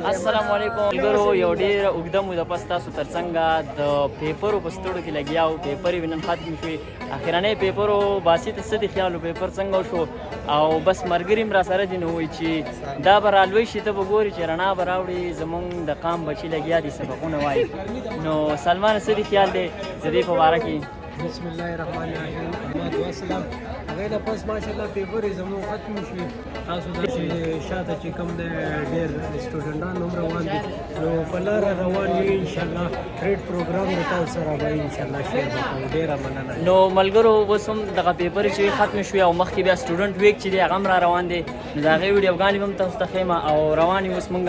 السلام علیکم ملګرو یو ډېر اوږده موده پس تاسو تر څنګ د پیپرو په ستړو کې لګیا وو پیپر یې نن ختم شوې اخرنۍ پیپرو باسي ته څه دې خیال و پیپر څنګه وشو او بس ملګري هم راسره دي نو وایي چې دا به رالوی شي ته به ګورې چې رڼا به راوړي زموږ د قام بچي لګیا دي سبقونه وایي نو سلمان څه دې خیال دی د دې په باره کې بسم الله الرحمن الرحیم احمد وسلام هغه نه پس ماشاءالله پیپر زموږ ختم شوي تاسو د شاته چې کوم د ډېر سټوډنټان هم روان دي نو په لاره روان یو انشاءالله ریډ پروګرام د تاسو سره به انشاءالله شیر وکړو ډېره مننه نو ملګرو اوس هم دغه پیپر چې ختم شوي او مخکې بیا سټوډنټ ویک چې دی هغه هم را روان دی نو د هغې ویډیوګانې به هم تاسو ته ښیم او روان یو اوس مونږ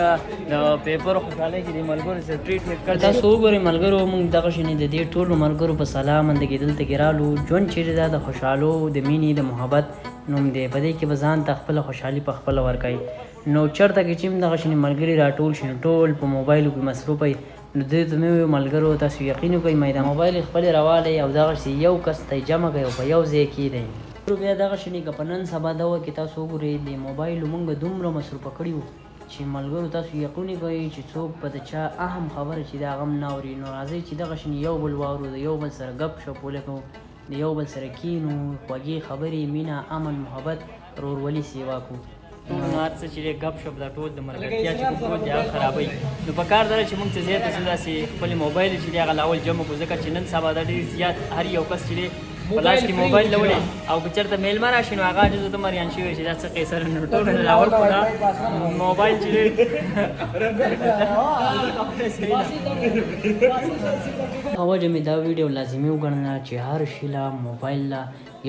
د پیپرو خوشحالۍ کې د ملګرو سره ټریټمنټ کړ تاسو وګورئ ملګرو مونږ دغه شانې د دې ټولو ملګرو په سلامندګي دلته کې رالو ژوند چیرې دا د خوشحالو د مینې د محبت نوم دی په دې کې به ځان ته خپله خوشحالي په خپله ورکوي نو چېرته کې چې هم دغه شانې ملګري راټول شي نو ټول په موبایلو کې مصروف وي نو دې ته مې وویل ملګرو تاسو یقین وکړئ مې دا موبایل خپلې راوالی او دغسې یو کس ته یې جمع کړئ او په یو ځای کېږدئ بیا دغه شانې که په نن سبا دور کې تاسو وګورئ د موبایلو مونږ دومره مصروفه کړي وو چې ملګرو تاسو یقین کوئ چې څوک به د چا اهم خبره چې د هغه هم نه اوري نو راځئ چې دغه شانې یو بل واورو د یو بل سره ګپ شپ ولګو د یو بل سره کینو خوږې خبرې مینه امن محبت ورورولي سیوا کړو نو هر څه چې دی ګپ شپ دا ټول د ملګرتیا چې کوم ټول دی هغه خرابوي نو په کار دا چې موږ څه زیاته څه داسې خپلې موبایل چې دی هغه لاول جمع کړو ځکه چې نن سبا دا ډېر زیات هر یو کس چې دی په لاس کې موبایل لولې او که چېرته میلمه راشي نو هغه عاجز ته مریان شوی چې دا څه قیصر نو ټول راول کړو دا موبایل چې دی وجه مې دا ویډیو لازمي وګڼله چې هر شي له موبایل له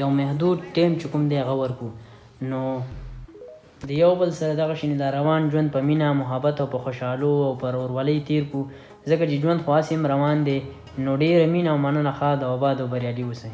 یو محدود ټایم چې کوم دی هغه ورکړو نو د یو بل سره دغه شانې دا روان ژوند په مینه محبت او په خوشحالو او په ورورولۍ تیر کړو ځکه چې ژوند خو هسې هم روان دی نو ډېره مینه او مننه ښاد او آباد او بریالي اوسئ